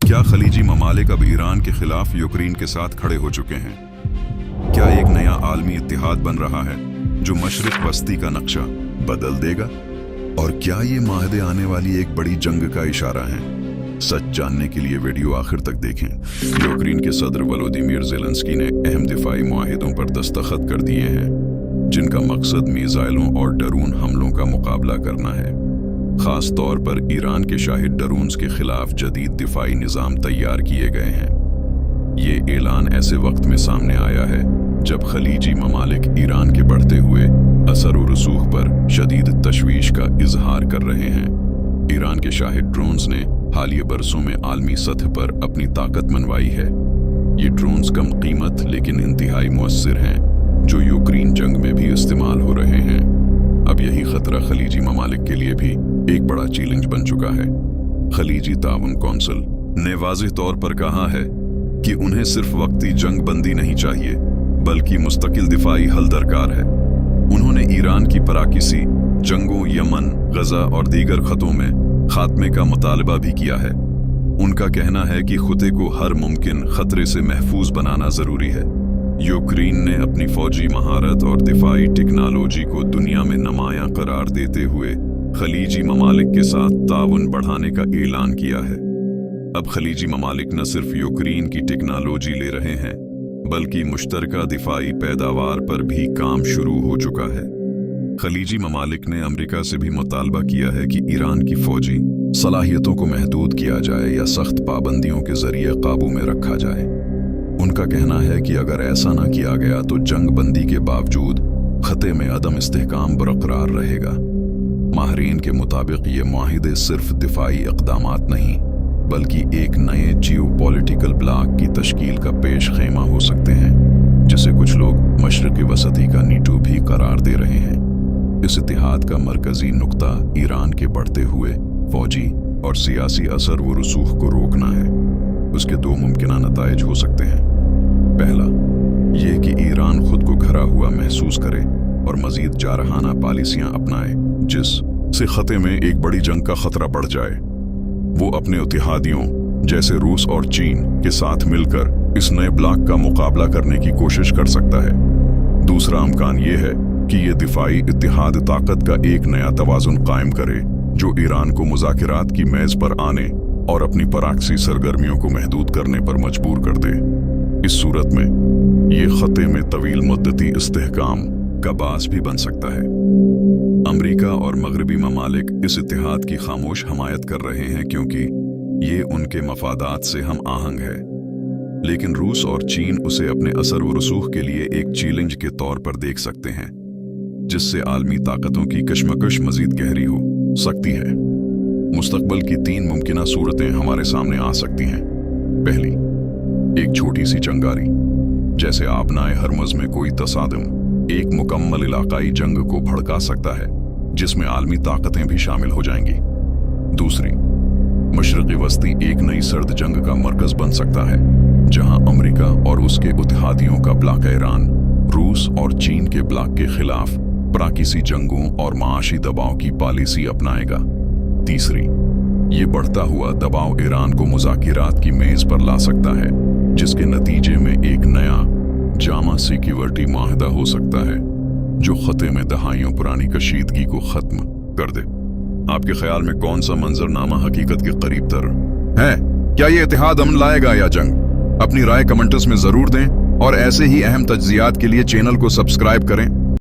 क्या खलीजी ममालिक अब ईरान के खिलाफ यूक्रेन के साथ खड़े हो चुके हैं? क्या एक नया आलमी इत्तेहाद बन रहा है जो मशरिक वस्ती का नक्शा बदल देगा? और क्या ये माहदे आने वाली एक बड़ी जंग का इशारा है? सच जानने के लिए वीडियो आखिर तक देखें। यूक्रेन के सदर वोलोदिमीर ज़ेलेंस्की ने अहम दिफाई मुआहिदों पर दस्तखत कर दिए हैं जिनका मकसद मीज़ाइलों और ड्रोन हमलों का मुकाबला करना है। खास तौर पर ईरान के शाहिद ड्रोन्स के खिलाफ जदीद दिफाई निज़ाम तैयार किए गए हैं। ये ऐलान ऐसे वक्त में सामने आया है जब खलीजी ममालिक ईरान के बढ़ते हुए असर और रसूख पर शदीद तशवीश का इजहार कर रहे हैं। ईरान के शाहिद ड्रोन्स ने हालिया बरसों में आलमी सतह पर अपनी ताकत मनवाई है। ये ड्रोन्स कम कीमत लेकिन इंतहाई मुअस्सिर हैं जो यूक्रेन जंग में भी इस्तेमाल हो रहे हैं। अब यही खतरा खलीजी ममालिक के लिए भी एक बड़ा चैलेंज बन चुका है। खलीजी ताउन कौंसिल ने वाज़ेह तौर पर कहा है कि उन्हें सिर्फ वक्ती जंग बंदी नहीं चाहिए बल्कि मुस्तकिल दिफाई हल दरकार है। उन्होंने ईरान की पराकिसी जंगों यमन, गजा और दीगर खतों में खात्मे का मुतालबा भी किया है। उनका कहना है कि खुदे को हर मुमकिन खतरे से महफूज बनाना जरूरी है। यूक्रेन ने अपनी फौजी महारत और दिफाई टेक्नोलॉजी को दुनिया में नुमायां करार देते हुए खलीजी ममालिक के साथ ताउन बढ़ाने का ऐलान किया है। अब खलीजी ममालिक न सिर्फ यूक्रेन की टेक्नोलॉजी ले रहे हैं बल्कि मुश्तरका दिफाई पैदावार पर भी काम शुरू हो चुका है। खलीजी ममालिक ने अमेरिका से भी मुतालबा किया है कि ईरान की फौजी सलाहियतों को महदूद किया जाए या सख्त पाबंदियों के जरिए काबू में रखा जाए। उनका कहना है कि अगर ऐसा न किया गया तो जंग बंदी के बावजूद खते में अदम इस्तेहकाम बरकरार रहेगा। माहरीन के मुताबिक ये मुआहिदे सिर्फ दिफाई इक़दामात नहीं बल्कि एक नए जियोपॉलिटिकल ब्लॉक की तश्कील का पेश खेमा हो सकते हैं जिसे कुछ लोग मशरिक़ी वसती का नीटू भी करार दे रहे हैं। इस इत्तेहाद का मरकजी नुक्ता ईरान के बढ़ते हुए फौजी और सियासी असर व रसूख को रोकना है। उसके दो मुमकिन नताइज हो सकते हैं। पहला ये कि ईरान खुद को घरा हुआ महसूस करे और मजीद जारहाना पॉलिसियां अपनाए जिससे खते में एक बड़ी जंग का खतरा बढ़ जाए। वो अपने इत्तेहादियों जैसे रूस और चीन के साथ मिलकर इस नए ब्लॉक का मुकाबला करने की कोशिश कर सकता है। दूसरा इम्कान ये है कि ये दिफाई इत्तेहाद ताकत का एक नया तवाजुन कायम करे जो ईरान को मुज़ाकिरात की मेज पर आने और अपनी पराक्सी सरगर्मियों को महदूद करने पर मजबूर कर दे। इस सूरत में ये खते में तवील मुद्दती इस्तेहकाम का बास भी बन सकता है। अमेरिका और मगरबी ममालिक इस इत्तेहाद की खामोश हमायत कर रहे हैं क्योंकि ये उनके मफादात से हम आहंग है, लेकिन रूस और चीन उसे अपने असर व रसूख के लिए एक चैलेंज के तौर पर देख सकते हैं जिससे आलमी ताकतों की कशमकश मजीद गहरी हो सकती है। मुस्तकबल की तीन मुमकिना सूरतें हमारे सामने आ सकती हैं। पहली, एक छोटी सी चंगारी जैसे आबनाए हरमज में कोई तसादम एक मुकम्मल इलाकाई जंग को भड़का सकता है जिसमें आलमी ताकतें भी शामिल हो जाएंगी। दूसरी, मशरिक़ी वस्ती एक नई सर्द जंग का मरकज बन सकता है जहां अमेरिका और उसके इत्तेहादियों का ब्लॉक ईरान, रूस और चीन के ब्लॉक के खिलाफ प्राकिसी जंगों और माशी दबाव की पॉलिसी अपनाएगा। तीसरी, ये बढ़ता हुआ दबाव ईरान को मुज़ाकिरात की मेज पर ला सकता है जिसके नतीजे में एक नया जामा सिक्योरिटी माहिदा हो सकता है जो खते में दहाइयों पुरानी कशीदगी को खत्म कर दे। आपके ख्याल में कौन सा मंजरनामा हकीकत के करीब तर है? क्या ये इत्तेहाद अमन लाएगा या जंग? अपनी राय कमेंट्स में जरूर दें और ऐसे ही अहम तज्जियात के लिए चैनल को सब्सक्राइब करें।